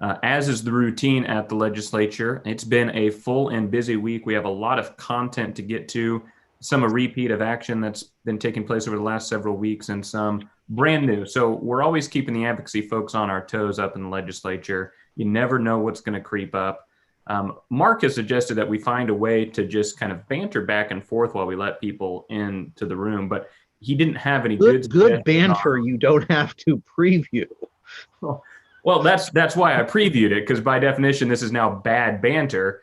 As is the routine at the legislature, it's been a full and busy week. We have a lot of content to get to, some a repeat of action that's been taking place over the last several weeks, and some brand new. So we're always keeping the advocacy folks on our toes up in the legislature. You never know what's going to creep up. Mark has suggested that we find a way to just kind of banter back and forth while we let people into the room, but he didn't have any good banter you don't have to preview. Well, that's why I previewed it, because by definition, this is now bad banter.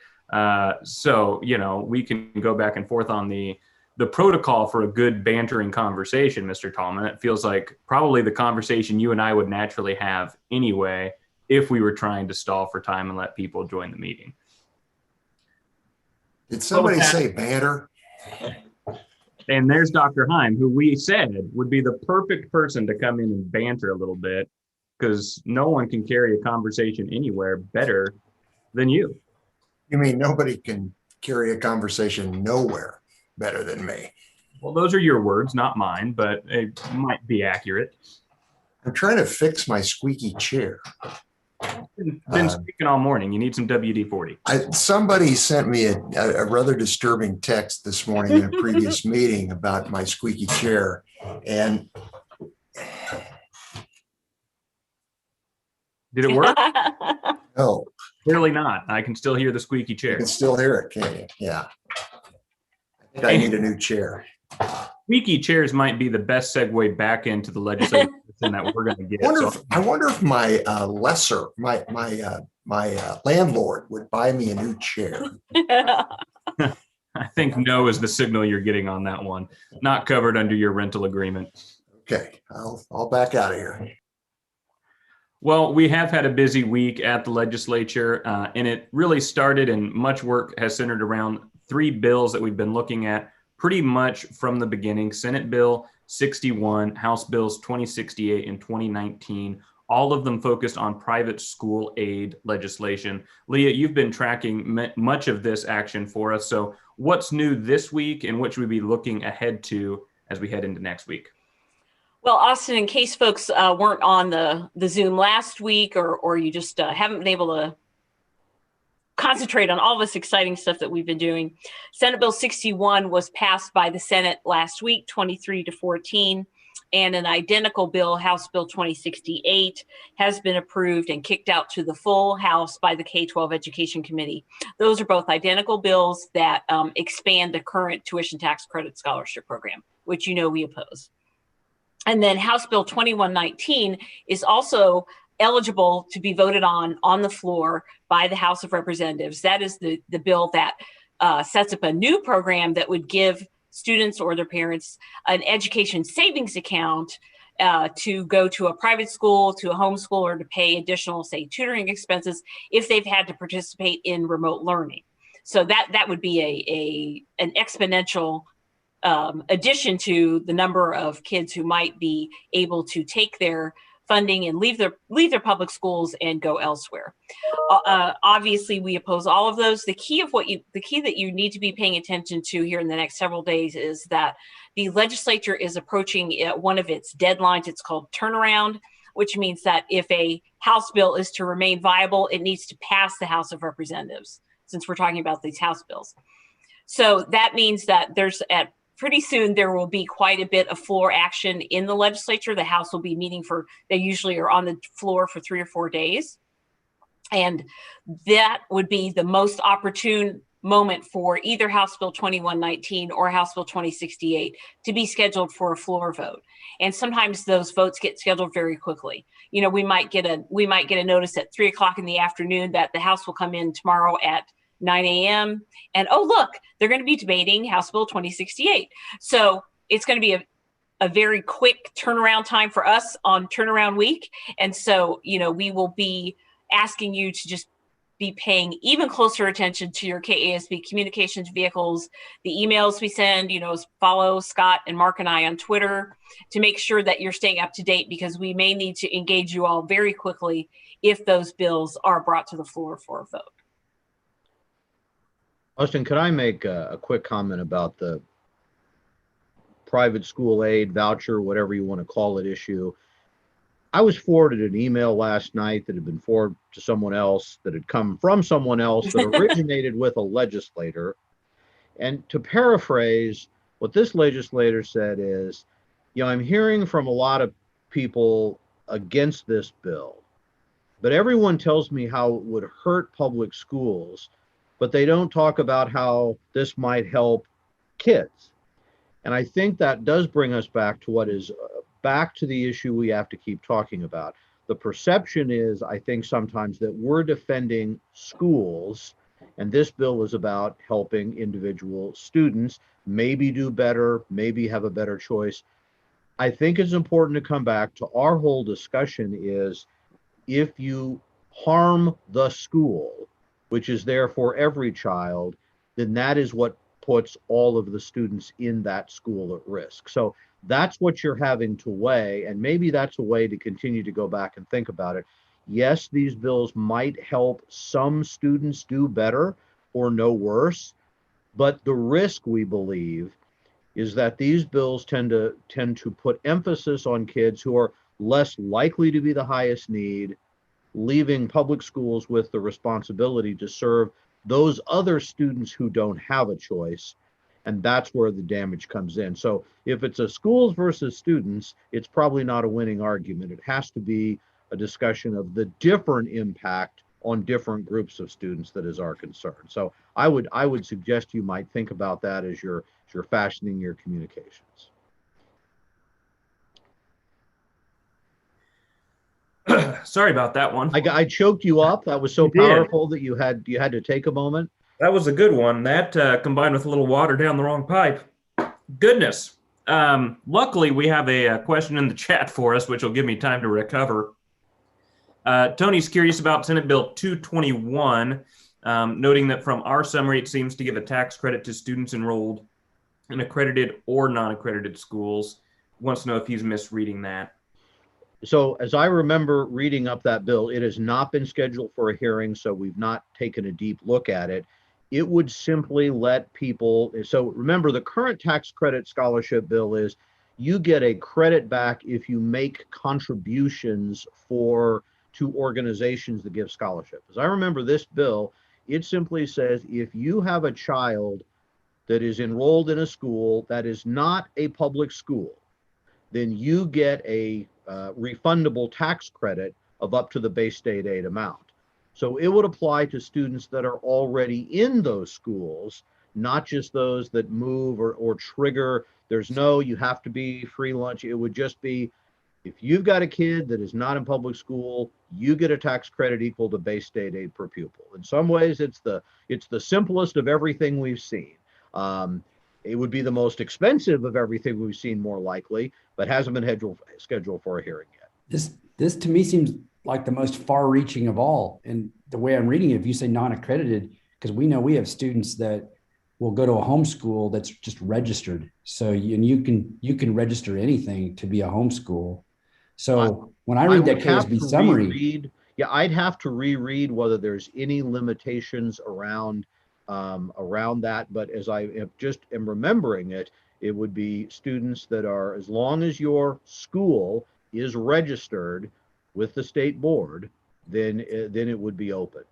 So, we can go back and forth on the protocol for a good bantering conversation, Mr. Tallman. It feels like probably the conversation you and I would naturally have anyway if we were trying to stall for time and let people join the meeting. Did somebody say banter? And there's Dr. Heim, who we said would be the perfect person to come in and banter a little bit, because no one can carry a conversation anywhere better than you. You mean nobody can carry a conversation nowhere better than me? Well, those are your words, not mine, but it might be accurate. I'm trying to fix my squeaky chair. Been speaking all morning. You need some WD-40. Somebody sent me a rather disturbing text this morning in a previous meeting about my squeaky chair. And did it work? No. Clearly not. I can still hear the squeaky chair. You can still hear it, can you? Yeah. I think I need a new chair. Squeaky chairs might be the best segue back into the legislative session that we're going to get. I wonder if my lessor, my landlord would buy me a new chair. I think no is the signal you're getting on that one. Not covered under your rental agreement. Okay, I'll back out of here. Well, we have had a busy week at the legislature, and it really started, and much work has centered around 3 bills that we've been looking at pretty much from the beginning: Senate Bill 61, House Bills 2068 and 2019, all of them focused on private school aid legislation. Leah, you've been tracking much of this action for us. So what's new this week, and what should we be looking ahead to as we head into next week? Well, Austin, in case folks weren't on the Zoom last week, or you just haven't been able to concentrate on all this exciting stuff that we've been doing, Senate Bill 61 was passed by the Senate last week, 23-14, and an identical bill, House Bill 2068, has been approved and kicked out to the full House by the K-12 Education Committee. Those are both identical bills that expand the current tuition tax credit scholarship program, which we oppose. And then House Bill 2119 is also eligible to be voted on the floor by the House of Representatives. That is the bill that sets up a new program that would give students or their parents an education savings account to go to a private school, to a homeschool, or to pay additional, say, tutoring expenses if they've had to participate in remote learning. So that would be an exponential addition to the number of kids who might be able to take their funding and leave their public schools and go elsewhere. Obviously, we oppose all of those. The key that you need to be paying attention to here in the next several days is that the legislature is approaching one of its deadlines. It's called turnaround, which means that if a House bill is to remain viable, it needs to pass the House of Representatives, since we're talking about these House bills. So that means that pretty soon there will be quite a bit of floor action in the legislature. The House will be meeting they usually are on the floor for 3 or 4 days. And that would be the most opportune moment for either House Bill 2119 or House Bill 2068 to be scheduled for a floor vote. And sometimes those votes get scheduled very quickly. We might get a notice at 3 o'clock in the afternoon that the House will come in tomorrow at 9 a.m. and oh, look, they're going to be debating House Bill 2068. So it's going to be a very quick turnaround time for us on turnaround week. And so, we will be asking you to just be paying even closer attention to your KASB communications vehicles, the emails we send, follow Scott and Mark and I on Twitter to make sure that you're staying up to date, because we may need to engage you all very quickly if those bills are brought to the floor for a vote. Austin, could I make a quick comment about the private school aid voucher, whatever you want to call it, issue? I was forwarded an email last night that had been forwarded to someone else, that had come from someone else, that originated with a legislator. And to paraphrase, what this legislator said is, I'm hearing from a lot of people against this bill, but everyone tells me how it would hurt public schools, but they don't talk about how this might help kids. And I think that does bring us back to what is back to the issue we have to keep talking about. The perception is, I think sometimes, that we're defending schools, and this bill is about helping individual students maybe do better, maybe have a better choice. I think it's important to come back to our whole discussion is, if you harm the school, which is there for every child, then that is what puts all of the students in that school at risk. So that's what you're having to weigh, and maybe that's a way to continue to go back and think about it. Yes, these bills might help some students do better or no worse, but the risk, we believe, is that these bills tend to put emphasis on kids who are less likely to be the highest need, leaving public schools with the responsibility to serve those other students who don't have a choice. And that's where the damage comes in. So if it's a schools versus students, it's probably not a winning argument. It has to be a discussion of the different impact on different groups of students that is our concern. So I would suggest you might think about that as you're fashioning your communications. Sorry about that one. I choked you up. That was so You did. powerful that you had to take a moment. That was a good one. That combined with a little water down the wrong pipe. Goodness. Luckily, we have a question in the chat for us, which will give me time to recover. Tony's curious about Senate Bill 221, noting that from our summary, it seems to give a tax credit to students enrolled in accredited or non-accredited schools. Wants to know if he's misreading that. So as I remember reading up that bill, it has not been scheduled for a hearing, so we've not taken a deep look at it. It would simply let people, so remember, the current tax credit scholarship bill is you get a credit back if you make contributions to organizations that give scholarship. As I remember this bill, it simply says if you have a child that is enrolled in a school that is not a public school, then you get a refundable tax credit of up to the base state aid amount. So it would apply to students that are already in those schools, not just those that move or trigger. There's no, you have to be free lunch. It would just be, if you've got a kid that is not in public school, you get a tax credit equal to base state aid per pupil. In some ways, it's the simplest of everything we've seen. It would be the most expensive of everything we've seen, more likely, but hasn't been scheduled for a hearing yet. This to me seems like the most far-reaching of all. And the way I'm reading it, if you say non-accredited, because we know we have students that will go to a homeschool that's just registered. So you can register anything to be a homeschool. So when I read that KSB summary, I'd have to reread whether there's any limitations around that. But as I am remembering it, it would be students that are, as long as your school is registered with the state board, then it would be open.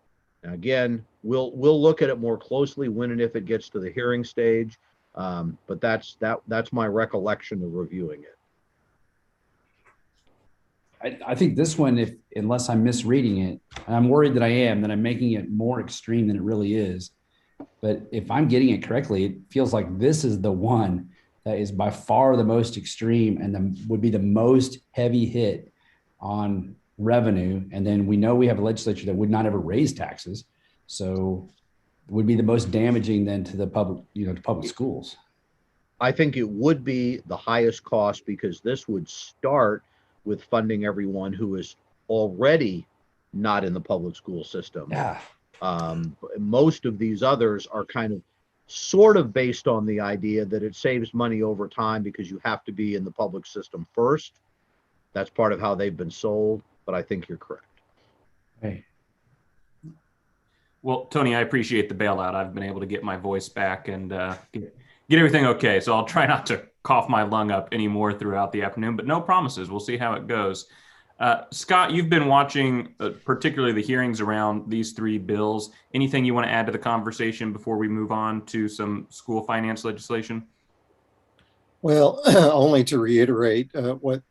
Now, again, we'll look at it more closely when and if it gets to the hearing stage. But that's my recollection of reviewing it. I think this one, unless I'm misreading it, and I'm worried that I am, that I'm making it more extreme than it really is. But if I'm getting it correctly, it feels like this is the one that is by far the most extreme and would be the most heavy hit on revenue. And then we know we have a legislature that would not ever raise taxes. So it would be the most damaging then to the public, to public schools. I think it would be the highest cost, because this would start with funding everyone who is already not in the public school system. Yeah. Most of these others are kind of sort of based on the idea that it saves money over time because you have to be in the public system first. That's part of how they've been sold, but I think you're correct. Hey. Well, Tony, I appreciate the bailout. I've been able to get my voice back and get everything okay. So I'll try not to cough my lung up anymore throughout the afternoon, but no promises. We'll see how it goes. Scott, you've been watching particularly the hearings around these three bills. Anything you want to add to the conversation before we move on to some school finance legislation? Well, only to reiterate what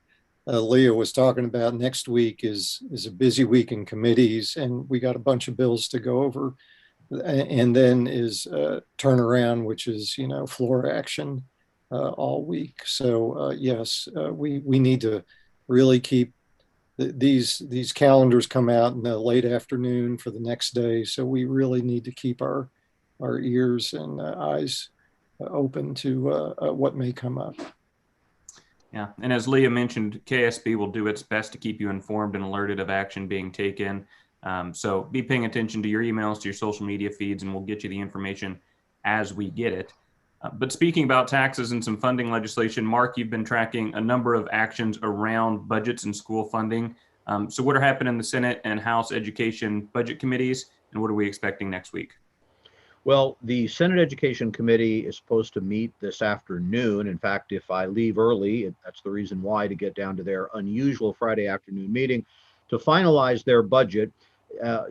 Leah was talking about. Next week is a busy week in committees, and we got a bunch of bills to go over. And then is turnaround, which is, floor action all week. So yes, we need to really keep these calendars come out in the late afternoon for the next day. So we really need to keep our ears and eyes open to what may come up. Yeah, and as Leah mentioned, KSB will do its best to keep you informed and alerted of action being taken. So be paying attention to your emails, to your social media feeds, and we'll get you the information as we get it. But speaking about taxes and some funding legislation, Mark, you've been tracking a number of actions around budgets and school funding. So what are happening in the Senate and House Education Budget Committees, and what are we expecting next week? Well, the Senate Education Committee is supposed to meet this afternoon. In fact, if I leave early, that's the reason why, to get down to their unusual Friday afternoon meeting to finalize their budget.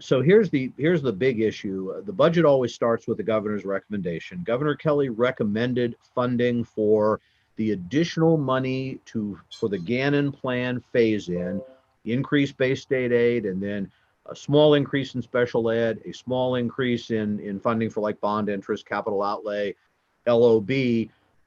So here's the big issue. The budget always starts with the governor's recommendation. Governor Kelly recommended funding for the additional money for the Gannon plan phase in, increased base state aid, and then a small increase in special ed, a small increase in funding for like bond interest, capital outlay, LOB,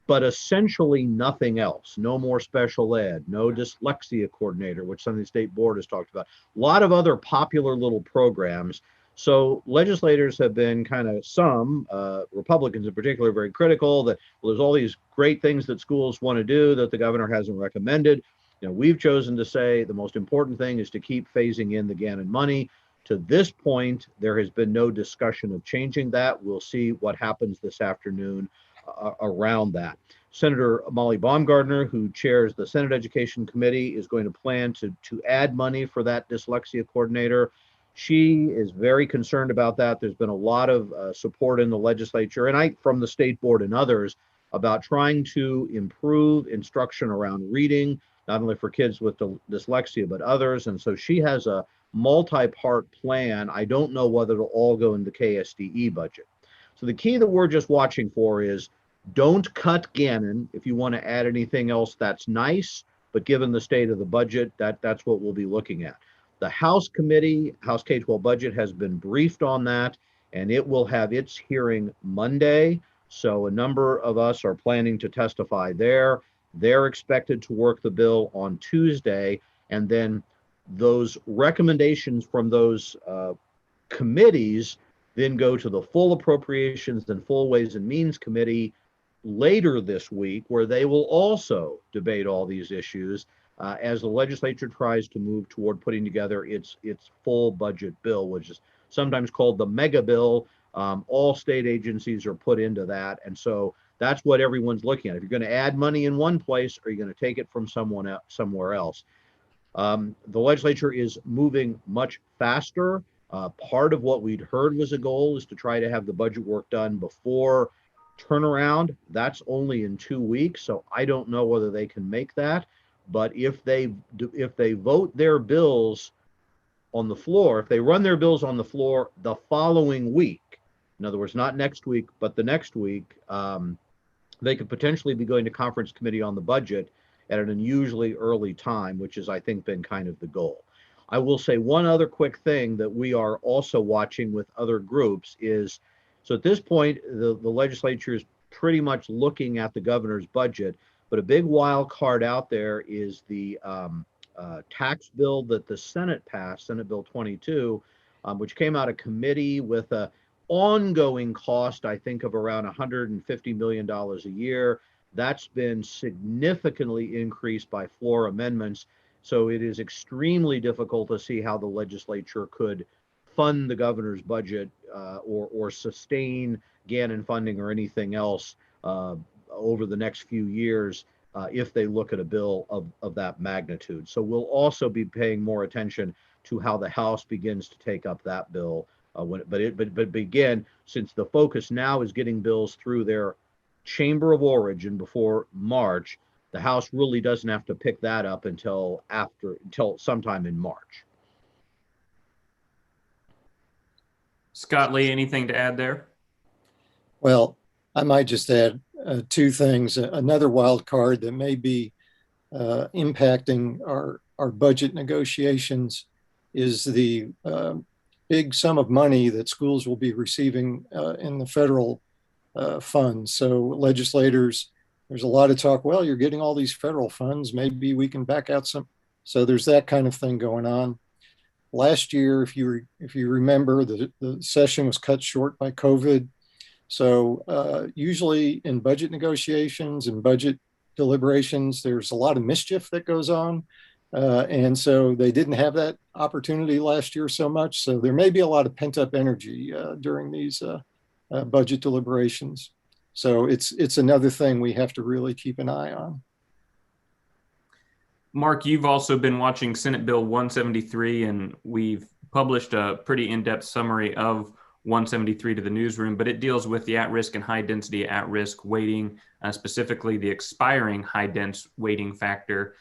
but essentially nothing else. No more special ed, no dyslexia coordinator, which some of the state board has talked about. A lot of other popular little programs. So legislators have been some Republicans in particular, very critical that, well, there's all these great things that schools want to do that the governor hasn't recommended. We've chosen to say the most important thing is to keep phasing in the Gannon money. To this point, there has been no discussion of changing that. We'll see what happens this afternoon around that. Senator Molly Baumgardner, who chairs the Senate Education Committee, is going to plan to add money for that dyslexia coordinator. She is very concerned about that. There's been a lot of support in the legislature and from the state board and others about trying to improve instruction around reading, not only for kids with dyslexia, but others. And so she has a multi-part plan. I don't know whether it'll all go in the KSDE budget. So the key that we're just watching for is don't cut Gannon. If you want to add anything else, that's nice. But given the state of the budget, that's what we'll be looking at. The House Committee, House K-12 Budget, has been briefed on that, and it will have its hearing Monday. So a number of us are planning to testify there. They're expected to work the bill on Tuesday, and then those recommendations from those committees then go to the full Appropriations and Full Ways and Means Committee later this week, where they will also debate all these issues as the legislature tries to move toward putting together its full budget bill, which is sometimes called the mega bill. All state agencies are put into that, and so that's what everyone's looking at. If you're going to add money in one place, are you going to take it from somewhere else? The legislature is moving much faster. Part of what we'd heard was a goal is to try to have the budget work done before turnaround. That's only in 2 weeks, so I don't know whether they can make that. But if they vote their bills on the floor, if they run their bills on the floor the following week, in other words, not next week, but the next week, they could potentially be going to conference committee on the budget at an unusually early time, which has, I think, been kind of the goal. I will say one other quick thing that we are also watching with other groups is, so at this point, the legislature is pretty much looking at the governor's budget, but a big wild card out there is the tax bill that the Senate passed, Senate Bill 22, which came out of committee with a ongoing cost, I think, of around $150 million a year. That's been significantly increased by floor amendments. So it is extremely difficult to see how the legislature could fund the governor's budget or sustain Gannon funding or anything else over the next few years if they look at a bill of that magnitude. So we'll also be paying more attention to how the House begins to take up that bill. But again, since the focus now is getting bills through their chamber of origin before March, the House really doesn't have to pick that up until sometime in March. Scott Lee, anything to add there? Well, I might just add two things. Another wild card that may be impacting our budget negotiations is the big sum of money that schools will be receiving in the federal funds. So legislators, there's a lot of talk, well, you're getting all these federal funds, maybe we can back out some. So there's that kind of thing going on. Last year, if you remember, the session was cut short by COVID. So usually in budget negotiations and budget deliberations, there's a lot of mischief that goes on. And so they didn't have that opportunity last year so much. So there may be a lot of pent up energy during these budget deliberations. So it's another thing we have to really keep an eye on. Mark, you've also been watching Senate Bill 173, and we've published a pretty in-depth summary of 173 to the newsroom, but it deals with the at-risk and high-density at-risk weighting, specifically the expiring high-dense weighting factor.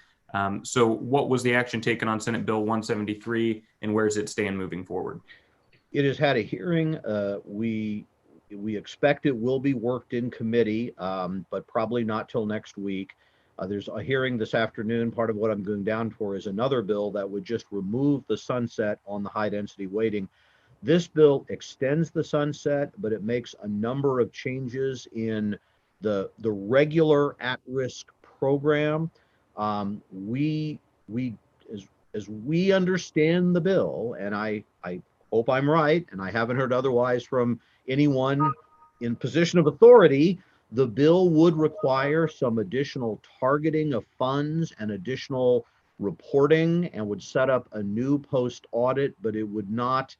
So what was the action taken on Senate Bill 173, and where does it stand moving forward? It has had a hearing. We expect it will be worked in committee, but probably not till next week. There's a hearing this afternoon. Part of what I'm going down for is another bill that would just remove the sunset on the high density weighting. This bill extends the sunset, but it makes a number of changes in the regular at-risk program. We as we understand the bill, and I hope I'm right, and I haven't heard otherwise from anyone in position of authority, the bill would require some additional targeting of funds and additional reporting, and would set up a new post audit, but it would not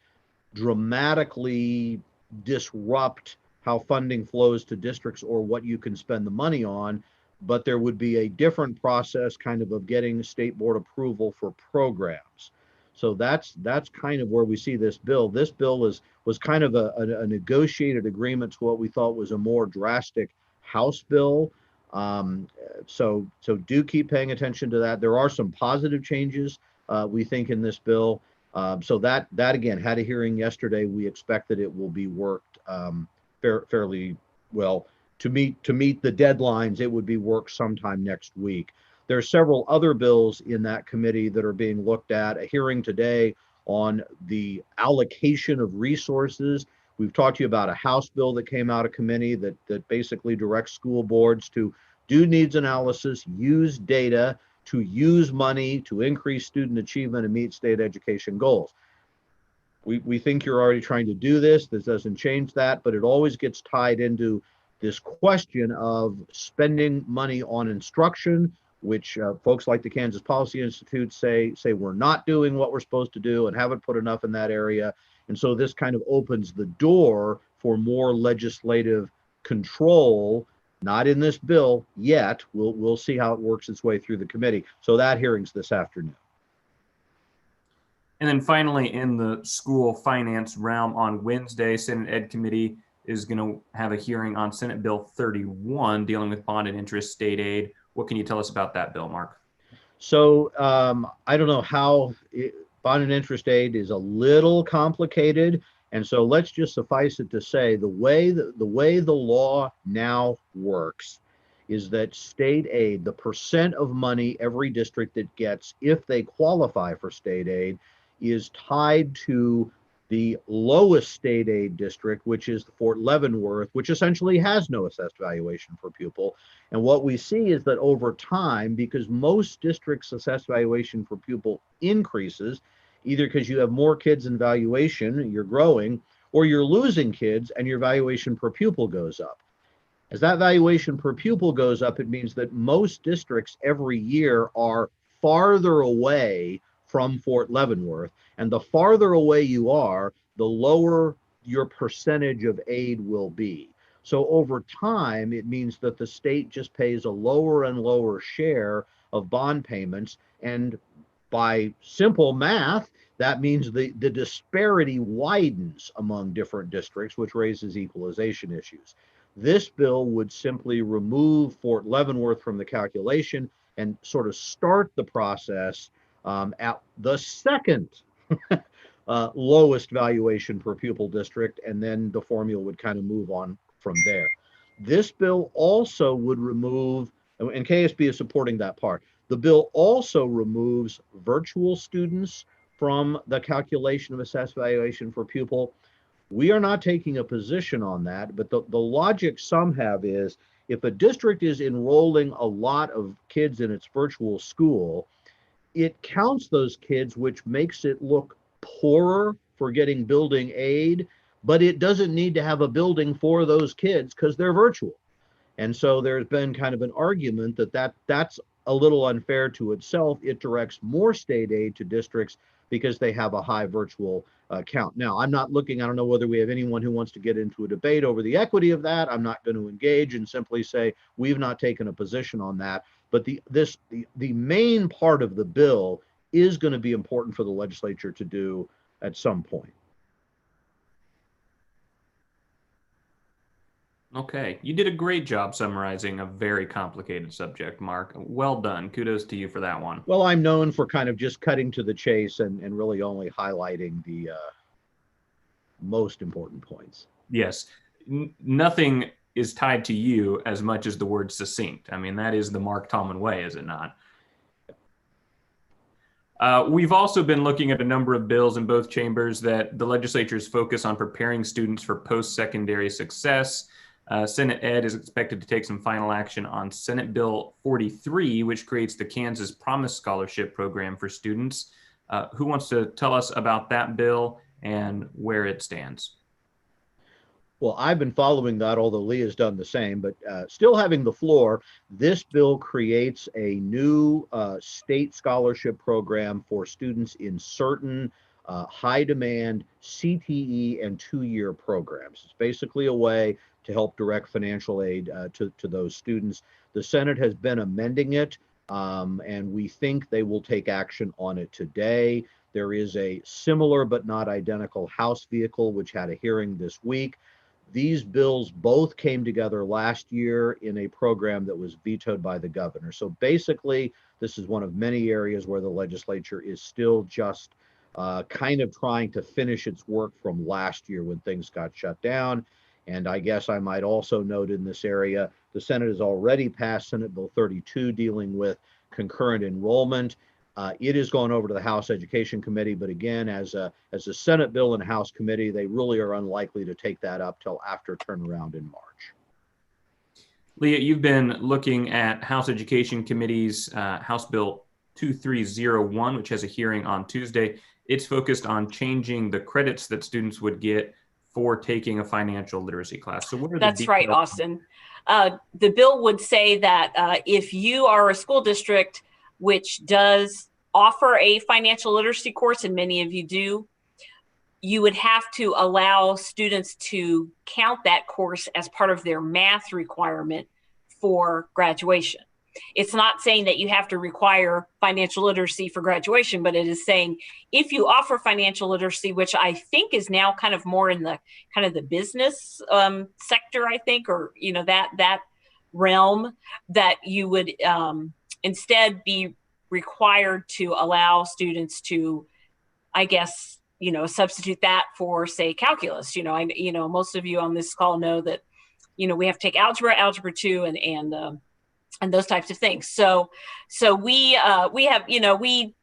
dramatically disrupt how funding flows to districts or what you can spend the money on. But there would be a different process kind of getting state board approval for programs. So that's kind of where we see this bill. This bill was kind of a negotiated agreement to what we thought was a more drastic House bill. So do keep paying attention to that. There are some positive changes we think in this bill. So that again had a hearing yesterday. We expect that it will be worked fairly well. To meet the deadlines, it would be worked sometime next week. There are several other bills in that committee that are being looked at. A hearing today on the allocation of resources. We've talked to you about a House bill that came out of committee that basically directs school boards to do needs analysis, use data to use money to increase student achievement and meet state education goals. We think you're already trying to do this. This doesn't change that, but it always gets tied into this question of spending money on instruction, which folks like the Kansas Policy Institute say we're not doing what we're supposed to do and haven't put enough in that area. And so this kind of opens the door for more legislative control, not in this bill yet. We'll see how it works its way through the committee. So that hearing's this afternoon. And then finally, in the school finance realm, on Wednesday, Senate Ed Committee is going to have a hearing on Senate Bill 31 dealing with bond and interest state aid. What can you tell us about that bill, Mark? So I don't know how bond and interest aid is a little complicated. And so let's just suffice it to say the way the law now works is that state aid, the percent of money every district that gets if they qualify for state aid, is tied to the lowest state aid district, which is Fort Leavenworth, which essentially has no assessed valuation per pupil. And what we see is that over time, because most districts' assessed valuation per pupil increases, either because you have more kids in valuation, you're growing, or you're losing kids and your valuation per pupil goes up. As that valuation per pupil goes up, it means that most districts every year are farther away from Fort Leavenworth. And the farther away you are, the lower your percentage of aid will be. So over time, it means that the state just pays a lower and lower share of bond payments. And by simple math, that means the disparity widens among different districts, which raises equalization issues. This bill would simply remove Fort Leavenworth from the calculation and sort of start the process at the second lowest valuation per pupil district, and then the formula would kind of move on from there. This bill also would remove, and KSB is supporting that part, the bill also removes virtual students from the calculation of assessed valuation for pupil. We are not taking a position on that, but the logic some have is if a district is enrolling a lot of kids in its virtual school, it counts those kids, which makes it look poorer for getting building aid, but it doesn't need to have a building for those kids because they're virtual. And so there's been kind of an argument that's a little unfair to itself. It directs more state aid to districts because they have a high virtual count. Now, I'm not looking, I don't know whether we have anyone who wants to get into a debate over the equity of that. I'm not going to engage and simply say we've not taken a position on that. But the main part of the bill is going to be important for the legislature to do at some point. Okay, you did a great job summarizing a very complicated subject, Mark. Well done. Kudos to you for that one. Well, I'm known for kind of just cutting to the chase and really only highlighting the most important points. Yes, nothing is tied to you as much as the word succinct. I mean, that is the Mark Tallman way, is it not? We've also been looking at a number of bills in both chambers that the legislature's focus on preparing students for post-secondary success. Senate Ed is expected to take some final action on Senate Bill 43, which creates the Kansas Promise Scholarship Program for students. Who wants to tell us about that bill and where it stands? Well, I've been following that, although Lee has done the same, but still having the floor, this bill creates a new state scholarship program for students in certain high demand CTE and 2-year programs. It's basically a way to help direct financial aid to those students. The Senate has been amending it, and we think they will take action on it today. There is a similar but not identical House vehicle, which had a hearing this week. These bills both came together last year in a program that was vetoed by the governor. So basically, this is one of many areas where the legislature is still just kind of trying to finish its work from last year when things got shut down. And I guess I might also note in this area, the Senate has already passed Senate Bill 32 dealing with concurrent enrollment. It is going over to the House Education Committee, but again, as a Senate bill and a House committee, they really are unlikely to take that up till after turnaround in March. Leah, you've been looking at House Education Committee's House Bill 2301, which has a hearing on Tuesday. It's focused on changing the credits that students would get for taking a financial literacy class. So what are That's right, Austin. The bill would say that if you are a school district which does offer a financial literacy course, and many of you do, you would have to allow students to count that course as part of their math requirement for graduation. It's not saying that you have to require financial literacy for graduation, but it is saying if you offer financial literacy, which I think is now kind of more in the kind of the business sector, I think, or that realm, that you would instead be required to allow students to, I guess, substitute that for, say, calculus. Most of you on this call know that, we have to take algebra 2, and those types of things. So we have, we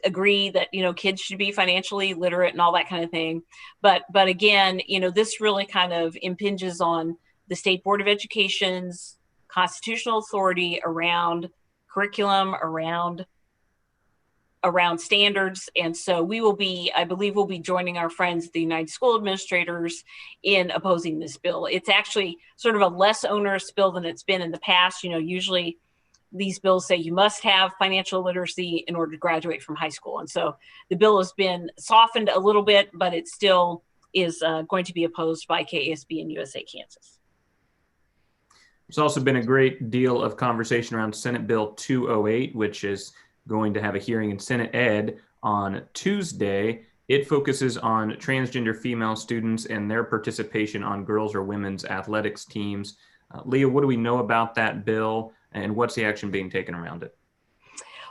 agree that, kids should be financially literate and all that kind of thing. But again, this really kind of impinges on the State Board of Education's constitutional authority around curriculum, around standards. And so I believe we'll be joining our friends, the United School Administrators, in opposing this bill. It's actually sort of a less onerous bill than it's been in the past. Usually these bills say you must have financial literacy in order to graduate from high school. And so the bill has been softened a little bit, but it still is going to be opposed by KSB and USA Kansas. There's also been a great deal of conversation around Senate Bill 208, which is going to have a hearing in Senate Ed on Tuesday. It focuses on transgender female students and their participation on girls or women's athletics teams. Leah, what do we know about that bill, and what's the action being taken around it?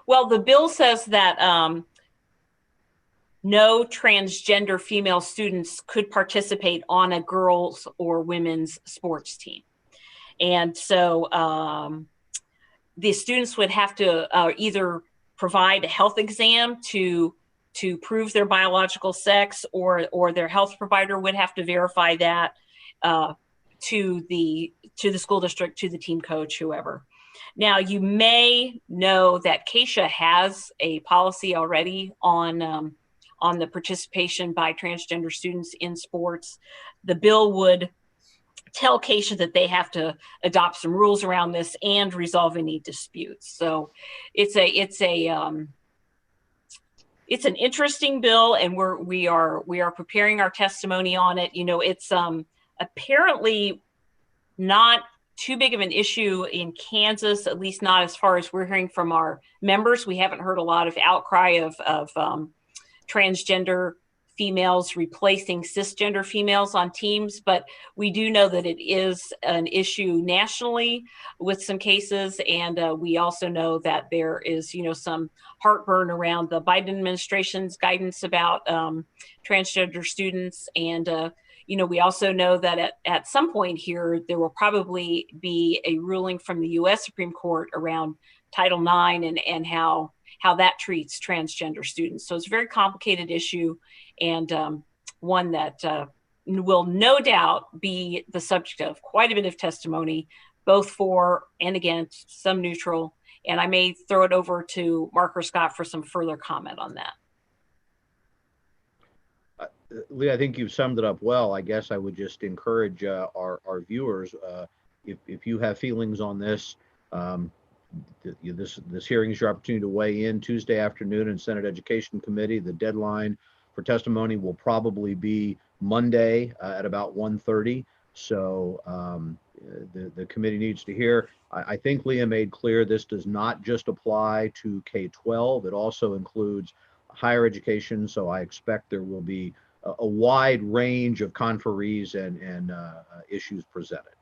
Well, the bill says that no transgender female students could participate on a girls or women's sports team. And so the students would have to either provide a health exam to prove their biological sex, or their health provider would have to verify that to the school district, to the team coach, whoever. Now, you may know that CASA has a policy already on the participation by transgender students in sports. The bill would tell CASA that they have to adopt some rules around this and resolve any disputes. So it's an interesting bill, and we are preparing our testimony on it. You know, it's apparently not too big of an issue in Kansas, at least not as far as we're hearing from our members. We haven't heard a lot of outcry of transgender females replacing cisgender females on teams, but we do know that it is an issue nationally with some cases, and we also know that there is, you know, some heartburn around the Biden administration's guidance about transgender students, and you know, we also know that at some point here there will probably be a ruling from the U.S. Supreme Court around Title IX and how that treats transgender students. So it's a very complicated issue, and one that will no doubt be the subject of quite a bit of testimony, both for and against, some neutral. And I may throw it over to Mark or Scott for some further comment on that. Lee, I think you've summed it up well. I guess I would just encourage our viewers, if you have feelings on this, this hearing is your opportunity to weigh in Tuesday afternoon in Senate Education Committee. The deadline for testimony will probably be Monday at about 1:30. So the committee needs to hear. I think Leah made clear this does not just apply to K-12. It also includes higher education. So I expect there will be a wide range of conferees and issues presented.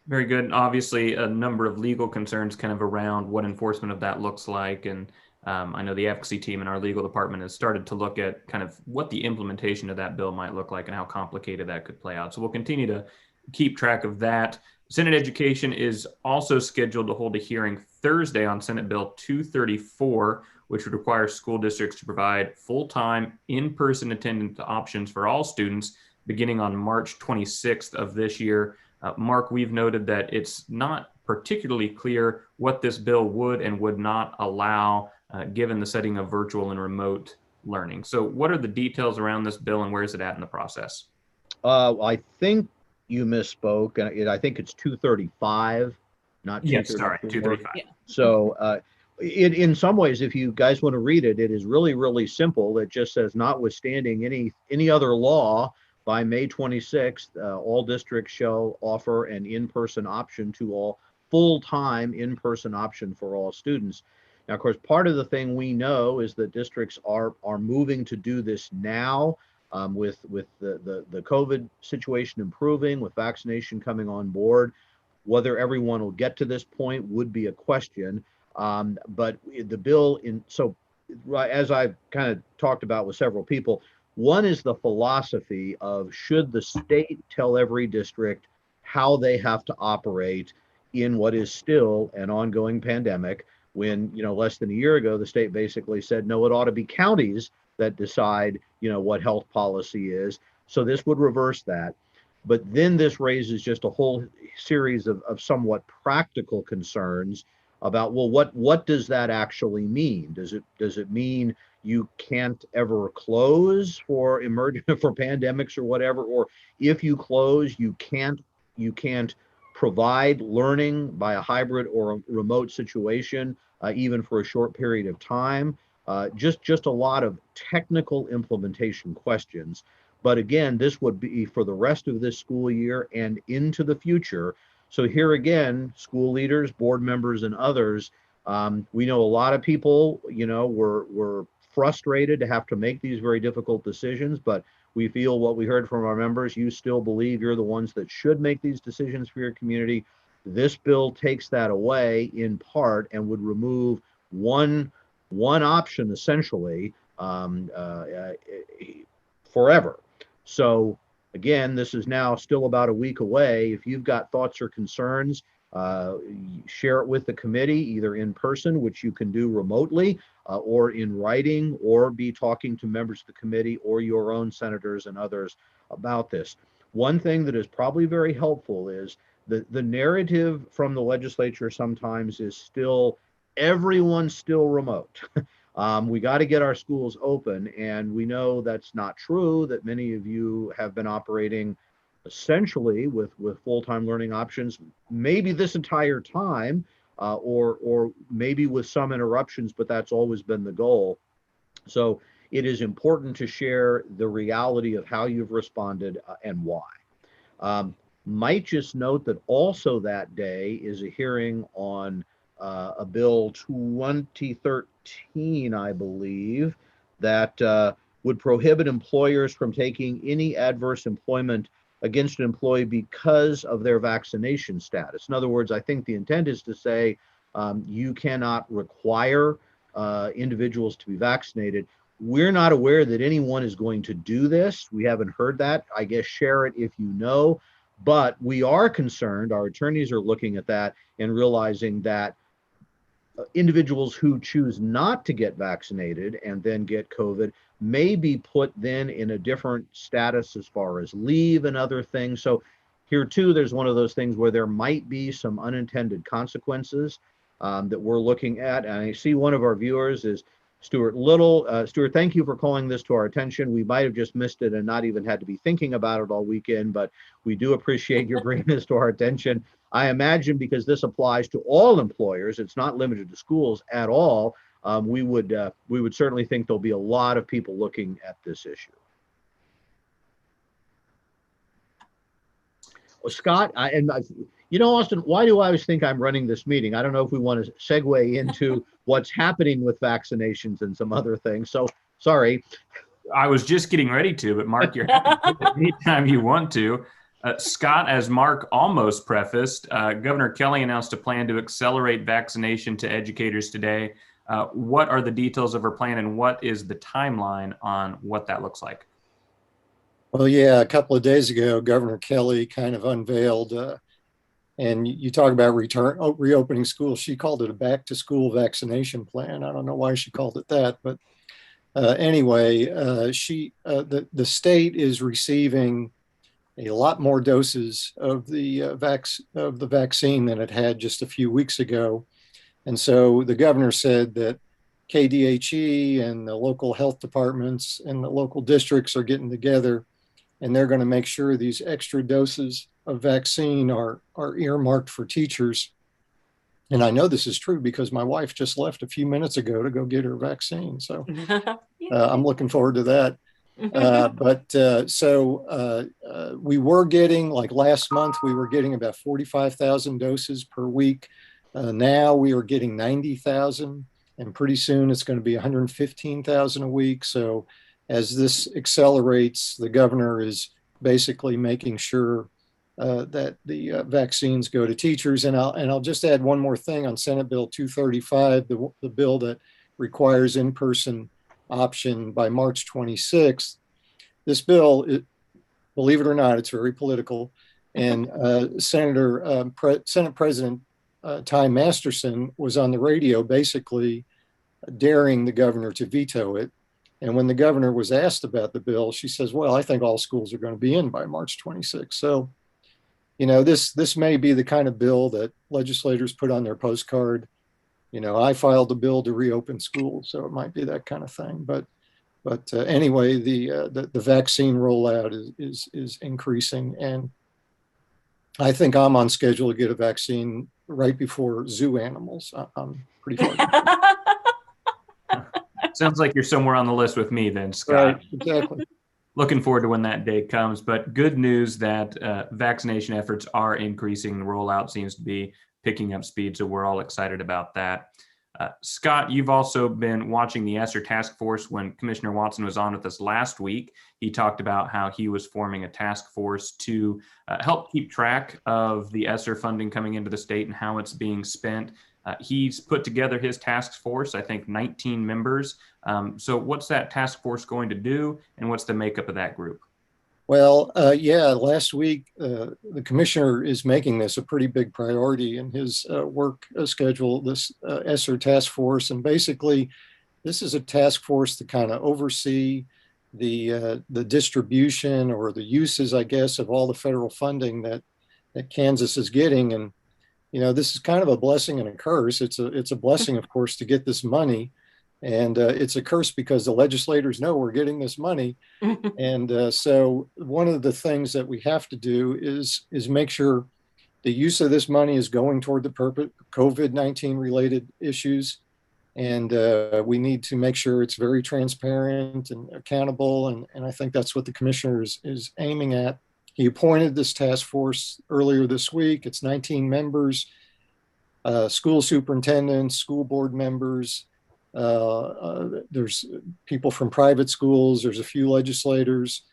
Very good. Obviously, a number of legal concerns kind of around what enforcement of that looks like. And I know the advocacy team in our legal department has started to look at kind of what the implementation of that bill might look like and how complicated that could play out. So we'll continue to keep track of that. Senate Education is also scheduled to hold a hearing Thursday on Senate Bill 234, which would require school districts to provide full-time in-person attendance options for all students beginning on March 26th of this year. Mark, we've noted that it's not particularly clear what this bill would and would not allow, given the setting of virtual and remote learning. So what are the details around this bill, and where is it at in the process? I think you misspoke. I think it's 235, not 234. Yes, sorry, 235. Yeah. So in some ways, if you guys want to read it, it is really, really simple. It just says, notwithstanding any other law, by May 26th, all districts shall offer an in-person option to all, full-time in-person option for all students. Now, of course, part of the thing we know is that districts are moving to do this now, with the COVID situation improving, with vaccination coming on board. Whether everyone will get to this point would be a question. But the bill, as I've kind of talked about with several people, one is the philosophy of, should the state tell every district how they have to operate in what is still an ongoing pandemic, when, less than a year ago, the state basically said, no, it ought to be counties that decide, what health policy is. So this would reverse that. But then this raises just a whole series of somewhat practical concerns about, well, what does that actually mean? Does it mean you can't ever close for pandemics or whatever? Or if you close, you can't provide learning by a hybrid or a remote situation, even for a short period of time? Just a lot of technical implementation questions. But again, this would be for the rest of this school year and into the future. So here again, school leaders, board members, and others, We know a lot of people, were frustrated to have to make these very difficult decisions, but we feel what we heard from our members, you still believe you're the ones that should make these decisions for your community. This bill takes that away in part and would remove one option essentially forever. So again, this is now still about a week away. If you've got thoughts or concerns, share it with the committee, either in person, which you can do remotely, or in writing, or be talking to members of the committee or your own senators and others about this. One thing that is probably very helpful is the narrative from the legislature sometimes is still everyone's still remote. We got to get our schools open, and we know that's not true, that many of you have been operating essentially with full-time learning options, maybe this entire time, or maybe with some interruptions, but that's always been the goal. So it is important to share the reality of how you've responded and why. Might just note that also that day is a hearing on a bill 2013, I believe, that would prohibit employers from taking any adverse employment against an employee because of their vaccination status. In other words, I think the intent is to say you cannot require individuals to be vaccinated. We're not aware that anyone is going to do this. We haven't heard that. I guess share it if you know. But we are concerned, our attorneys are looking at that and realizing that individuals who choose not to get vaccinated and then get COVID may be put then in a different status as far as leave and other things. So here too, there's one of those things where there might be some unintended consequences that we're looking at. And I see one of our viewers is Stuart Little. Stuart, thank you for calling this to our attention. We might have just missed it and not even had to be thinking about it all weekend, but we do appreciate your bringing this to our attention. I imagine because this applies to all employers, it's not limited to schools at all. We would certainly think there'll be a lot of people looking at this issue. Well, Scott, Austin, why do I always think I'm running this meeting? I don't know if we want to segue into what's happening with vaccinations and some other things. So sorry. I was just getting ready to, but Mark, you're anytime you want to. Scott, as Mark almost prefaced, Governor Kelly announced a plan to accelerate vaccination to educators today. What are the details of her plan, and what is the timeline on what that looks like? Well, yeah, a couple of days ago, Governor Kelly kind of unveiled, and you talk about reopening schools. She called it a back-to-school vaccination plan. I don't know why she called it that, but anyway, the state is receiving a lot more doses of the vaccine than it had just a few weeks ago. And so the governor said that KDHE and the local health departments and the local districts are getting together, and they're going to make sure these extra doses of vaccine are earmarked for teachers. And I know this is true because my wife just left a few minutes ago to go get her vaccine. So I'm looking forward to that. We were getting, like last month, we were getting about 45,000 doses per week. Now we are getting 90,000, and pretty soon it's going to be 115,000 a week. So as this accelerates, the governor is basically making sure that the vaccines go to teachers. And I'll just add one more thing on Senate Bill 235, the bill that requires in-person option by March 26th. This bill, believe it or not, it's very political. And Senate President Ty Masterson was on the radio basically daring the governor to veto it. And when the governor was asked about the bill, she says, well, I think all schools are going to be in by March 26th. So, this may be the kind of bill that legislators put on their postcard. I filed a bill to reopen schools, so it might be that kind of thing. But anyway, the vaccine rollout is increasing, and I think I'm on schedule to get a vaccine right before zoo animals. I'm pretty far. Sounds like you're somewhere on the list with me then, Scott. Right, exactly. Looking forward to when that day comes, but good news that vaccination efforts are increasing. The rollout seems to be picking up speed, so we're all excited about that. Scott, you've also been watching the Esser task force. When Commissioner Watson was on with us last week, he talked about how he was forming a task force to help keep track of the Esser funding coming into the state and how it's being spent. He's put together his task force, I think 19 members. So what's that task force going to do, and what's the makeup of that group? Well, yeah, last week, the commissioner is making this a pretty big priority in his work schedule, this Esser task force. And basically, this is a task force to kind of oversee the distribution or the uses, I guess, of all the federal funding that Kansas is getting. And, you know, this is kind of a blessing and a curse. It's a blessing, of course, to get this money. And it's a curse because the legislators know we're getting this money. And so one of the things that we have to do is make sure the use of this money is going toward the COVID-19 related issues. And we need to make sure it's very transparent and accountable. And I think that's what the commissioner is aiming at. He appointed this task force earlier this week. It's 19 members, school superintendents, school board members. There's people from private schools. There's a few legislators,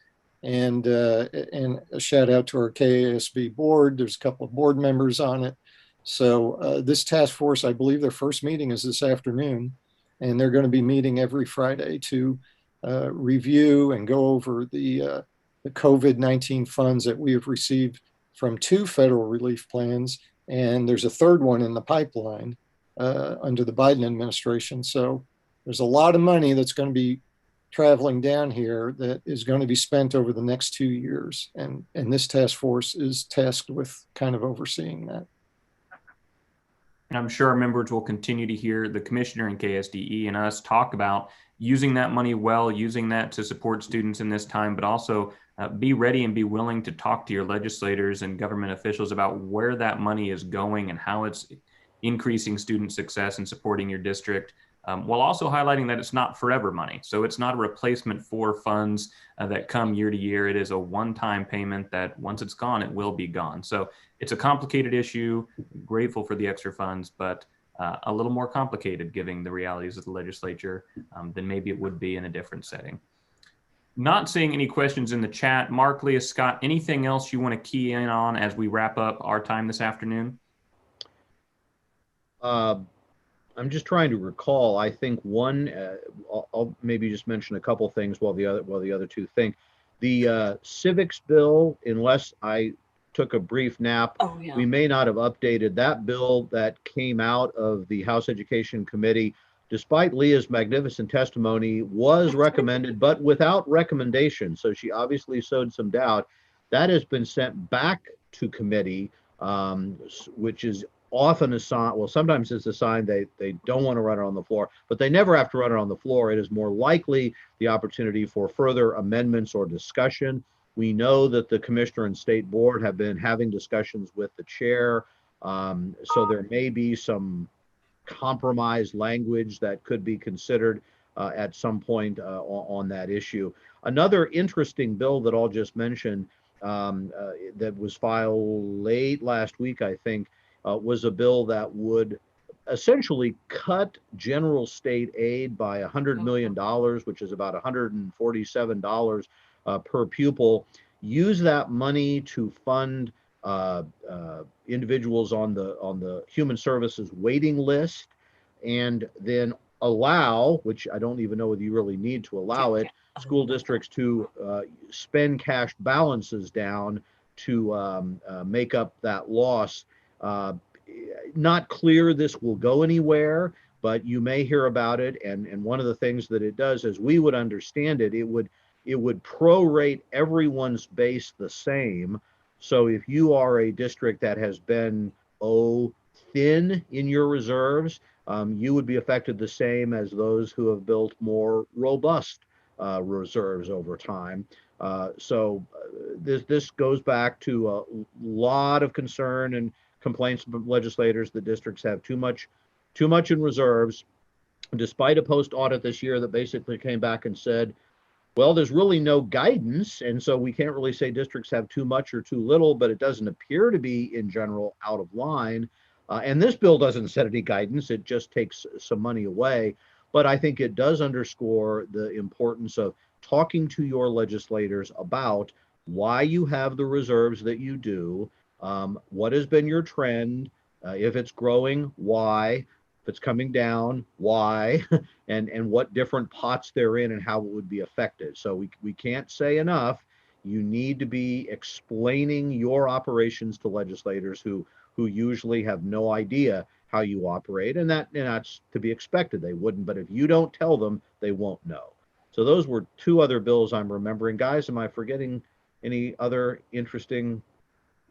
and a shout out to our KASB board. There's a couple of board members on it. So this task force, I believe their first meeting is this afternoon, and they're going to be meeting every Friday to review and go over the COVID-19 funds that we have received from 2 federal relief plans, and there's a third one in the pipeline under the Biden administration. So there's a lot of money that's going to be traveling down here that is going to be spent over the next 2 years. And this task force is tasked with kind of overseeing that. And I'm sure our members will continue to hear the commissioner and KSDE and us talk about using that money well, using that to support students in this time, but also be ready and be willing to talk to your legislators and government officials about where that money is going and how it's increasing student success and supporting your district, while also highlighting that it's not forever money. So it's not a replacement for funds that come year to year. It is a one-time payment that once it's gone, it will be gone. So it's a complicated issue. Grateful for the extra funds, but a little more complicated given the realities of the legislature than maybe it would be in a different setting. Not seeing any questions in the chat. Mark, Leah, Scott, anything else you want to key in on as we wrap up our time this afternoon? I'm just trying to recall. I think one. I'll maybe just mention a couple things while the other two think. The civics bill, unless I took a brief nap, we may not have updated that bill that came out of the House Education Committee. Despite Leah's magnificent testimony, was recommended, but without recommendation. So she obviously sowed some doubt. That has been sent back to committee, which is often a sign, well, sometimes it's a sign they don't want to run it on the floor, but they never have to run it on the floor. It is more likely the opportunity for further amendments or discussion. We know that the commissioner and state board have been having discussions with the chair. So there may be some compromise language that could be considered at some point on that issue. Another interesting bill that I'll just mention that was filed late last week, I think, was a bill that would essentially cut general state aid by $100 million, which is about $147 per pupil. Use that money to fund individuals on the human services waiting list, and then allow, which I don't even know whether you really need to allow it, school districts to spend cash balances down to make up that loss. Not clear this will go anywhere, but you may hear about it. And one of the things that it does, as we would understand it, it would prorate everyone's base the same. So if you are a district that has been thin in your reserves, you would be affected the same as those who have built more robust reserves over time. So this goes back to a lot of concern and complaints from legislators that districts have too much in reserves, despite a post audit this year that basically came back and said, well, there's really no guidance, and so we can't really say districts have too much or too little, but it doesn't appear to be in general out of line. And this bill doesn't set any guidance, it just takes some money away. But I think it does underscore the importance of talking to your legislators about why you have the reserves that you do, what has been your trend, if it's growing, why, if it's coming down, why, and what different pots they're in and how it would be affected. So we can't say enough. You need to be explaining your operations to legislators who usually have no idea how you operate, and that's to be expected. They wouldn't, but if you don't tell them, they won't know. So those were two other bills I'm remembering. Guys, am I forgetting any other interesting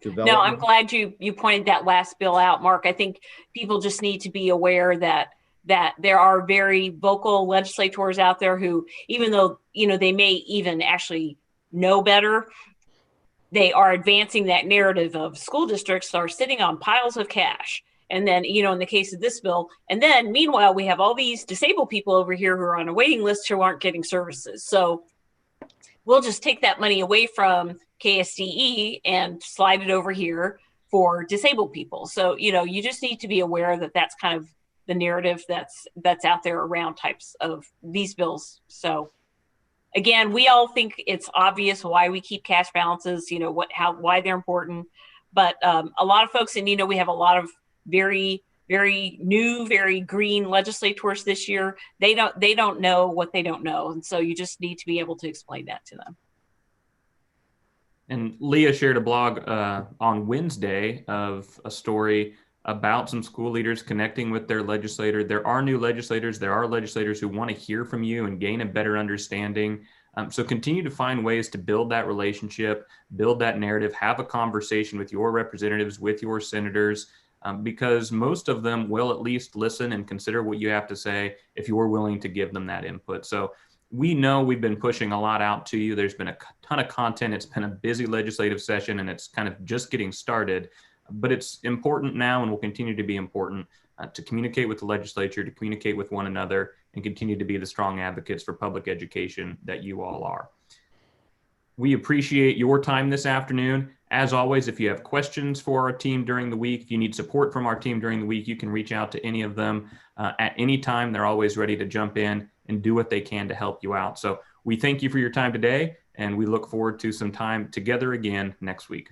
No, I'm developments? glad you pointed that last bill out, Mark. I think people just need to be aware that there are very vocal legislators out there who, even though they may even actually know better, they are advancing that narrative of school districts are sitting on piles of cash. And then, in the case of this bill, and then meanwhile, we have all these disabled people over here who are on a waiting list who aren't getting services. So we'll just take that money away from KSDE and slide it over here for disabled people. So, you just need to be aware that that's kind of the narrative that's out there around types of these bills. So again, we all think it's obvious why we keep cash balances, why they're important. But a lot of folks, and we have a lot of very, very new, very green legislators this year. They don't know what they don't know, and so you just need to be able to explain that to them. And Leah shared a blog on Wednesday of a story about some school leaders connecting with their legislator. There are new legislators. There are legislators who want to hear from you and gain a better understanding. So continue to find ways to build that relationship, build that narrative, have a conversation with your representatives, with your senators, because most of them will at least listen and consider what you have to say if you're willing to give them that input. So we know we've been pushing a lot out to you. There's been a ton of content. It's been a busy legislative session and it's kind of just getting started. But it's important now and will continue to be important to communicate with the legislature, to communicate with one another, and continue to be the strong advocates for public education that you all are. We appreciate your time this afternoon. As always, if you have questions for our team during the week, if you need support from our team during the week, you can reach out to any of them at any time. They're always ready to jump in and do what they can to help you out. So we thank you for your time today, and we look forward to some time together again next week.